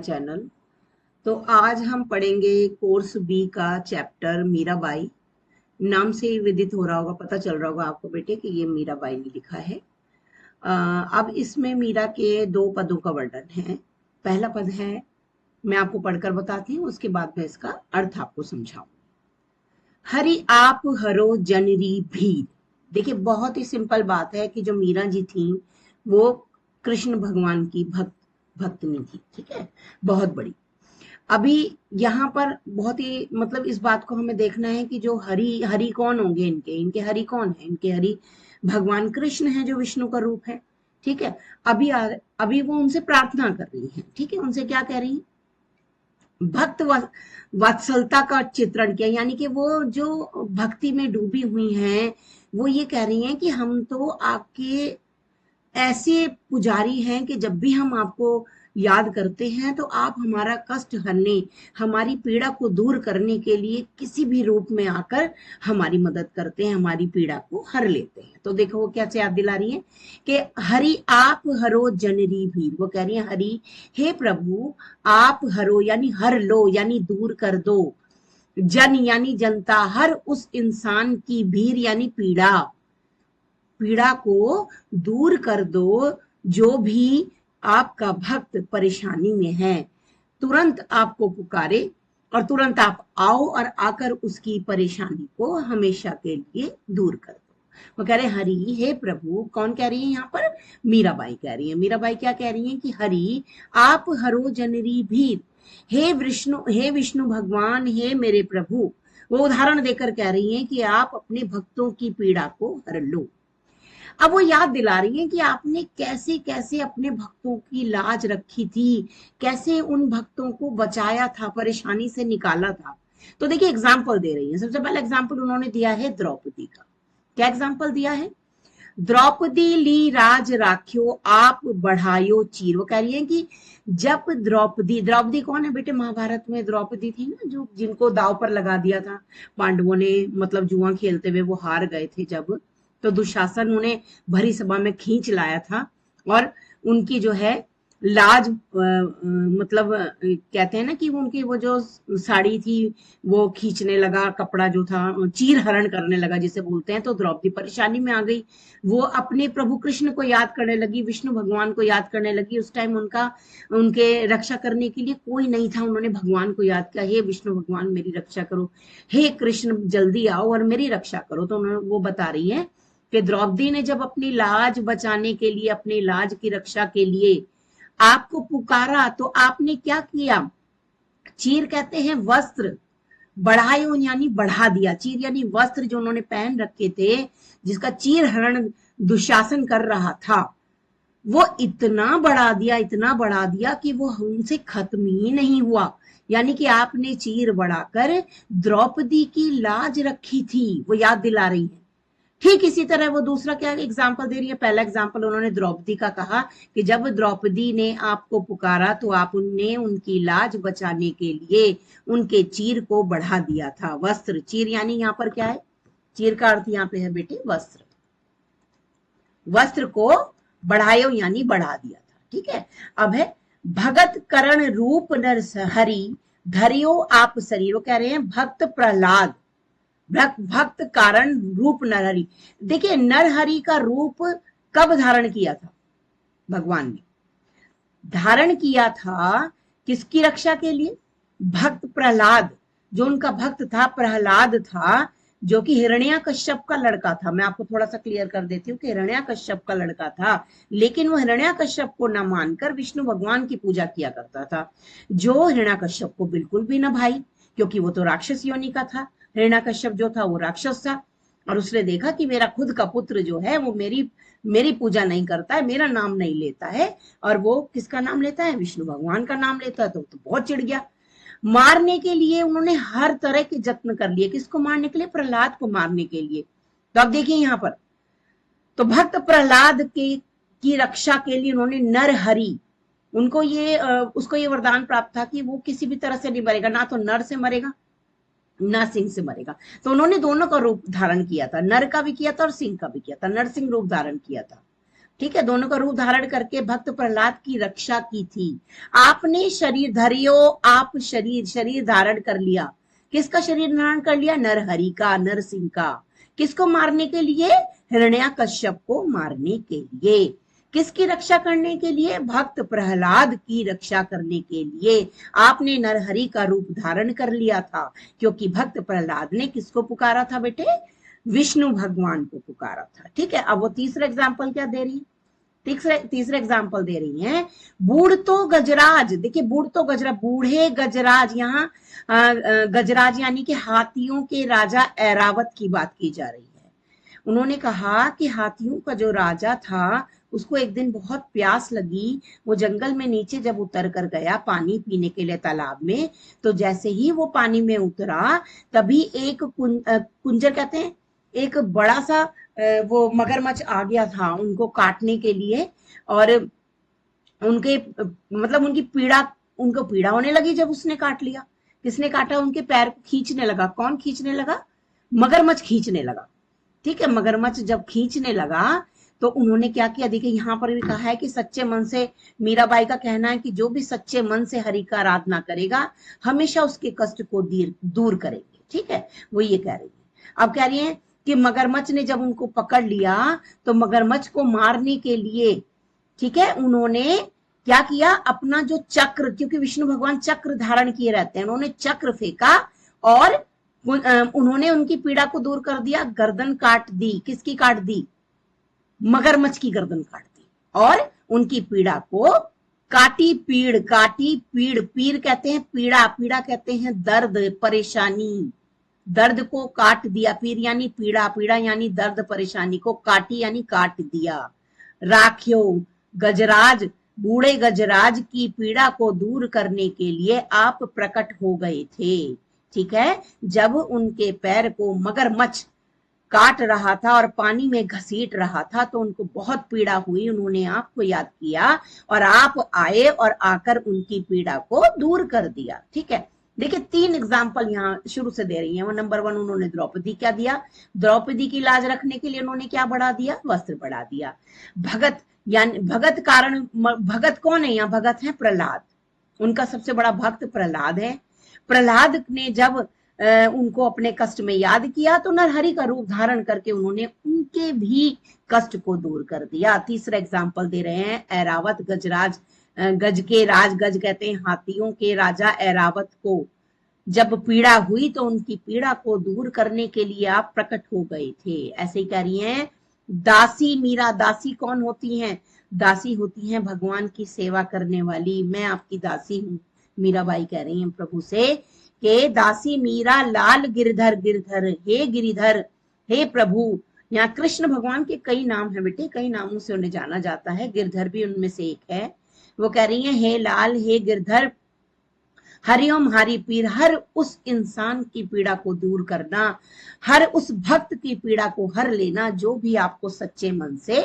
Channel. तो आज हम पढ़ेंगे कोर्स बी का चैप्टर मीराबाई। नाम से ही विदित हो रहा होगा, पता चल रहा होगा आपको बेटे कि ये मीराबाई ने लिखा है। अब इसमें मीरा के दो पदों का वर्णन है। पहला पद है, मैं आपको पढ़कर बताती हूँ, उसके बाद मैं इसका अर्थ आपको समझाऊं। हरि आप हरो जनरी भीर। देखिए बहुत ही सिंपल बात है कि जो मीरा जी थी वो कृष्ण भगवान की भक्तनी थी, ठीक है, बहुत बड़ी। अभी यहाँ पर बहुत ही मतलब इस बात को हमें देखना है कि जो हरि हरि कौन होंगे, इनके इनके हरि कौन है, इनके हरि भगवान कृष्ण है जो विष्णु का रूप है, ठीक है। अभी वो उनसे प्रार्थना कर रही है, ठीक है, उनसे क्या कह रही है, भक्त वात्सलता का चित्रण किया, यानी कि वो जो भक्ति में डूबी हुई हैं वो ये कह रही हैं कि हम तो आपके ऐसे पुजारी हैं कि जब भी हम आपको याद करते हैं तो आप हमारा कष्ट हरने, हमारी पीड़ा को दूर करने के लिए किसी भी रूप में आकर हमारी मदद करते हैं, हमारी पीड़ा को हर लेते हैं। तो देखो वो कैसे याद दिला रही है कि हरि आप हरो जनरी भीर। वो कह रही है हरि, हे प्रभु आप हरो यानी हर लो, यानी दूर कर दो, जन यानी जनता, हर उस इंसान की भीर यानी पीड़ा, पीड़ा को दूर कर दो जो भी आपका भक्त परेशानी में है। तुरंत आपको पुकारे और तुरंत आप आओ और आकर उसकी परेशानी को हमेशा के लिए दूर कर दो। वो कह रहे हैं हरि, हे प्रभु, कौन कह रही है यहाँ पर, मीराबाई कह रही है। मीराबाई क्या कह रही है कि हरि आप हरो जनरी भीर, हे विष्णु भगवान, हे मेरे प्रभु। वो उदाहरण देकर कह रही है कि आप अपने भक्तों की पीड़ा को हर लो। अब वो याद दिला रही है कि आपने कैसे कैसे अपने भक्तों की लाज रखी थी, कैसे उन भक्तों को बचाया था, परेशानी से निकाला था। तो देखिए एग्जाम्पल दे रही है। सबसे पहला एग्जाम्पल उन्होंने दिया है द्रौपदी का। क्या एग्जाम्पल दिया है, द्रौपदी ली राज राख्यो आप बढ़ायो चीर। वो कह रही है कि जब द्रौपदी, द्रौपदी कौन है बेटे, महाभारत में द्रौपदी थी ना, जो जिनको दाव पर लगा दिया था पांडवों ने, मतलब जुआ खेलते हुए वो हार गए थे जब, तो दुशासन उन्हें भरी सभा में खींच लाया था और उनकी जो है लाज मतलब कहते हैं ना कि वो उनकी वो जो साड़ी थी वो खींचने लगा, कपड़ा जो था चीर हरण करने लगा जिसे बोलते हैं। तो द्रौपदी परेशानी में आ गई, वो अपने प्रभु कृष्ण को याद करने लगी, विष्णु भगवान को याद करने लगी। उस टाइम उनका उनके रक्षा करने के लिए कोई नहीं था, उन्होंने भगवान को याद किया, हे विष्णु भगवान मेरी रक्षा करो, हे कृष्ण जल्दी आओ और मेरी रक्षा करो। तो उन्होंने वो बता रही है कि द्रौपदी ने जब अपनी लाज बचाने के लिए, अपनी लाज की रक्षा के लिए आपको पुकारा तो आपने क्या किया, चीर कहते हैं वस्त्र, बढ़ायो यानी बढ़ा दिया, चीर यानी वस्त्र जो उन्होंने पहन रखे थे, जिसका चीर हरण दुशासन कर रहा था, वो इतना बढ़ा दिया, इतना बढ़ा दिया कि वो उनसे खत्म ही नहीं हुआ। यानी कि आपने चीर बढ़ाकर द्रौपदी की लाज रखी थी, वो याद दिला रही है। ठीक इसी तरह वो दूसरा क्या एग्जाम्पल दे रही है। पहला एग्जाम्पल उन्होंने द्रौपदी का कहा कि जब द्रौपदी ने आपको पुकारा तो आपने उनकी लाज बचाने के लिए उनके चीर को बढ़ा दिया था। वस्त्र, चीर यानी यहाँ पर क्या है, चीर का अर्थ यहाँ पे है बेटे वस्त्र, वस्त्र को बढ़ायो यानी बढ़ा दिया था, ठीक है। अब है भगत करण रूप नर हरि धरियो आप शरीर। वो कह रहे हैं भक्त प्रहलाद, भक्त कारण रूप नरहरि। देखिए नरहरि का रूप कब धारण किया था, भगवान ने धारण किया था किसकी रक्षा के लिए, भक्त प्रहलाद, जो उनका भक्त था प्रहलाद था, जो कि हिरण्याकश्यप का लड़का था। मैं आपको थोड़ा सा क्लियर कर देती हूँ कि हिरण्याकश्यप का लड़का था, लेकिन वो हिरण्याकश्यप को न मानकर विष्णु भगवान की पूजा किया करता था, जो हिरण्याकश्यप को बिल्कुल भी न भाई, क्योंकि वो तो राक्षस योनि का था। हिरण्याकश्यप जो था वो राक्षस था और उसने देखा कि मेरा खुद का पुत्र जो है वो मेरी मेरी पूजा नहीं करता है, मेरा नाम नहीं लेता है, और वो किसका नाम लेता है, विष्णु भगवान का नाम लेता है। तो बहुत चिढ़ गया, मारने के लिए उन्होंने हर तरह के जत्न कर लिए। किसको मारने के लिए, प्रहलाद को मारने के लिए। तो अब देखिए यहाँ पर, तो भक्त प्रहलाद के की रक्षा के लिए उन्होंने नरहरि, उनको ये उसको ये वरदान प्राप्त था कि वो किसी भी तरह से नहीं मरेगा, ना तो नर से मरेगा ना सिंह से मरेगा। तो उन्होंने दोनों का रूप धारण किया था, नर का भी किया था और सिंह का भी किया था, नरसिंह रूप धारण किया था। ठीक है, दोनों का रूप धारण करके भक्त प्रहलाद की रक्षा की थी। आपने शरीर धरियो, आप शरीर धारण कर लिया। किसका शरीर धारण कर लिया? नरहरि का, नरसिंह का। किसको मारने के लिए? हिरण्याकश्यप को मारने के लिए। किसकी रक्षा करने के लिए? भक्त प्रहलाद की रक्षा करने के लिए आपने नरहरि का रूप धारण कर लिया था, क्योंकि भक्त प्रहलाद ने किसको पुकारा था बेटे? विष्णु भगवान को पुकारा था। ठीक है, अब वो तीसरा एग्जाम्पल क्या दे रही? तीसरा एग्जाम्पल दे रही हैं, बूढ़ तो गजराज। देखिए, बूढ़ तो गजराज, बूढ़े गजराज, यहाँ गजराज यानी कि हाथियों के राजा ऐरावत की बात की जा रही है। उन्होंने कहा कि हाथियों का जो राजा था उसको एक दिन बहुत प्यास लगी। वो जंगल में नीचे जब उतर कर गया पानी पीने के लिए तालाब में, तो जैसे ही वो पानी में उतरा तभी एक कुंजर कहते हैं, एक बड़ा सा वो मगरमच्छ आ गया था उनको काटने के लिए। और उनके मतलब उनको पीड़ा होने लगी जब उसने काट लिया। किसने काटा? उनके पैर को खींचने लगा। कौन खींचने लगा? मगरमच्छ खींचने लगा। ठीक है, मगरमच्छ जब खींचने लगा तो उन्होंने क्या किया? देखिए, यहाँ पर भी कहा है कि सच्चे मन से, मीराबाई का कहना है कि जो भी सच्चे मन से हरि का आराधना करेगा हमेशा उसके कष्ट को दूर करेंगे। ठीक है, वो ये कह रही है। अब कह रही है कि मगरमच्छ ने जब उनको पकड़ लिया तो मगरमच्छ को मारने के लिए, ठीक है, उन्होंने क्या किया? अपना जो चक्र, क्योंकि विष्णु भगवान चक्र धारण किए रहते हैं, उन्होंने चक्र फेंका और उन्होंने उनकी पीड़ा को दूर कर दिया। गर्दन काट दी। किसकी काट दी? मगरमच्छ की गर्दन काट दी और उनकी पीड़ा को काटी पीड़, पीर कहते हैं पीड़ा, पीड़ा कहते हैं दर्द, परेशानी। दर्द को काट दिया। पीर यानी पीड़ा, पीड़ा यानी दर्द, परेशानी को काटी यानी काट दिया। राख्यो गजराज, बूढ़े गजराज की पीड़ा को दूर करने के लिए आप प्रकट हो गए थे। ठीक है, जब उनके पैर को मगरमच्छ काट रहा था और पानी में घसीट रहा था तो उनको बहुत पीड़ा हुई। उन्होंने आपको याद किया और आप आए और आकर उनकी पीड़ा को दूर कर दिया। ठीक है, देखिए 3 एग्जाम्पल यहाँ शुरू से दे रही हैं। वो नंबर 1, उन्होंने द्रौपदी क्या दिया? द्रौपदी की लाज रखने के लिए उन्होंने क्या बढ़ा दिया? वस्त्र बढ़ा दिया। भगत यानी भगत कारण, भगत कौन है यहाँ? भगत है प्रहलाद। उनका सबसे बड़ा भक्त प्रहलाद है। प्रहलाद ने जब उनको अपने कष्ट में याद किया तो नरहरि का रूप धारण करके उन्होंने उनके भी कष्ट को दूर कर दिया। तीसरा एग्जाम्पल दे रहे हैं, ऐरावत गजराज, गज के राज, गज कहते हैं हाथियों के राजा ऐरावत को जब पीड़ा हुई तो उनकी पीड़ा को दूर करने के लिए आप प्रकट हो गए थे। ऐसे ही कह रही हैं दासी मीरा। दासी कौन होती हैं? दासी होती हैं भगवान की सेवा करने वाली। मैं आपकी दासी हूँ, मीराबाई कह रही हैं प्रभु से के दासी मीरा लाल गिरधर, गिरधर हे गिरिधर, हे प्रभु। यहाँ कृष्ण भगवान के कई नाम है बेटे, कई नामों से उन्हें जाना जाता है, गिरधर भी उनमें से एक है। वो कह रही है हे लाल, हे गिरधर, हरिओम हरि पीर। हर उस इंसान की पीड़ा को दूर करना, हर उस भक्त की पीड़ा को हर लेना जो भी आपको सच्चे मन से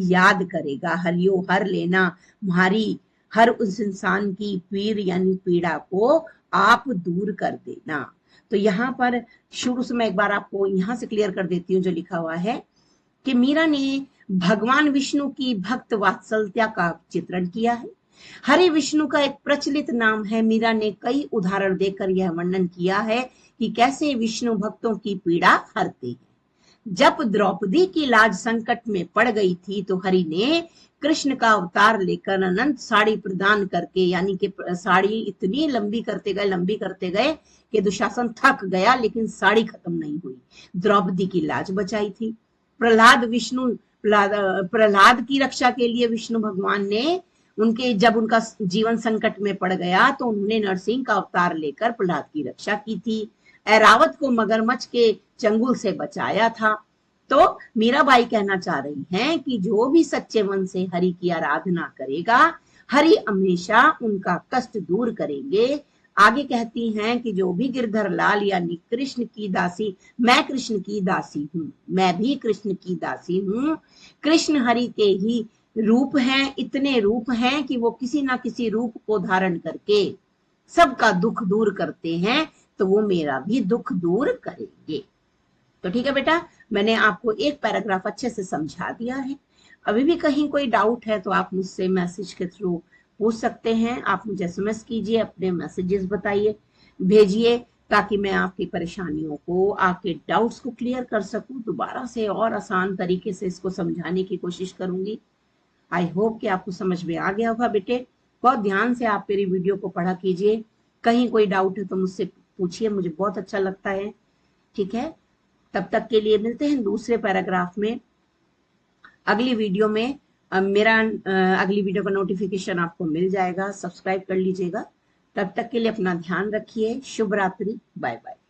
याद करेगा। हरियो हर लेना, हमारी हर उस इंसान की पीर यानी पीड़ा को आप दूर कर देना। तो यहाँ पर शुरू से मैं एक बार आपको यहां से क्लियर कर देती हूँ जो लिखा हुआ है कि मीरा ने भगवान विष्णु की भक्त वात्सल्यता का चित्रण किया है। हरि विष्णु का एक प्रचलित नाम है। मीरा ने कई उदाहरण देकर यह वर्णन किया है कि कैसे विष्णु भक्तों की पीड़ा हरते हैं। जब द्रौपदी की लाज संकट में पड़ गई थी तो हरि ने कृष्ण का अवतार लेकर अनंत साड़ी प्रदान करके, यानी कि साड़ी इतनी लंबी करते गए कि दुशासन थक गया लेकिन साड़ी खत्म नहीं हुई। द्रौपदी की लाज बचाई थी। प्रहलाद की रक्षा के लिए विष्णु भगवान ने जब उनका जीवन संकट में पड़ गया तो उन्होंने नरसिंह का अवतार लेकर प्रहलाद की रक्षा की थी। ऐरावत को मगरमच्छ के चंगुल से बचाया था। तो मीराबाई कहना चाह रही हैं कि जो भी सच्चे मन से हरि की आराधना करेगा, हरि हमेशा उनका कष्ट दूर करेंगे। आगे कहती हैं कि जो भी गिरधर लाल यानी कृष्ण की दासी, मैं कृष्ण की दासी हूँ, मैं भी कृष्ण की दासी हूँ। कृष्ण हरि के ही रूप हैं, इतने रूप हैं कि वो किसी ना किसी रूप को धारण करके सबका दुख दूर करते हैं, तो वो मेरा भी दुख दूर करेंगे। तो ठीक है बेटा, मैंने आपको एक पैराग्राफ अच्छे से समझा दिया है। अभी भी कहीं कोई डाउट है तो आप मुझसे मैसेज के थ्रू पूछ सकते हैं। आप मुझे एसएमएस कीजिए, अपने मैसेजेस बताइए, भेजिए, ताकि मैं आपकी परेशानियों को, आपके डाउट्स को क्लियर कर सकूं। दोबारा से और आसान तरीके से इसको समझाने की कोशिश करूंगी। आई होप कि आपको समझ में आ गया होगा बेटे। बहुत ध्यान से आप मेरी वीडियो को पढ़ा कीजिए। कहीं कोई डाउट है तो मुझसे पूछिए, मुझे बहुत अच्छा लगता है। ठीक है, तब तक के लिए मिलते हैं दूसरे पैराग्राफ में, अगली वीडियो में। अगली वीडियो का नोटिफिकेशन आपको मिल जाएगा, सब्सक्राइब कर लीजिएगा। तब तक के लिए अपना ध्यान रखिए। शुभ रात्रि, बाय बाय।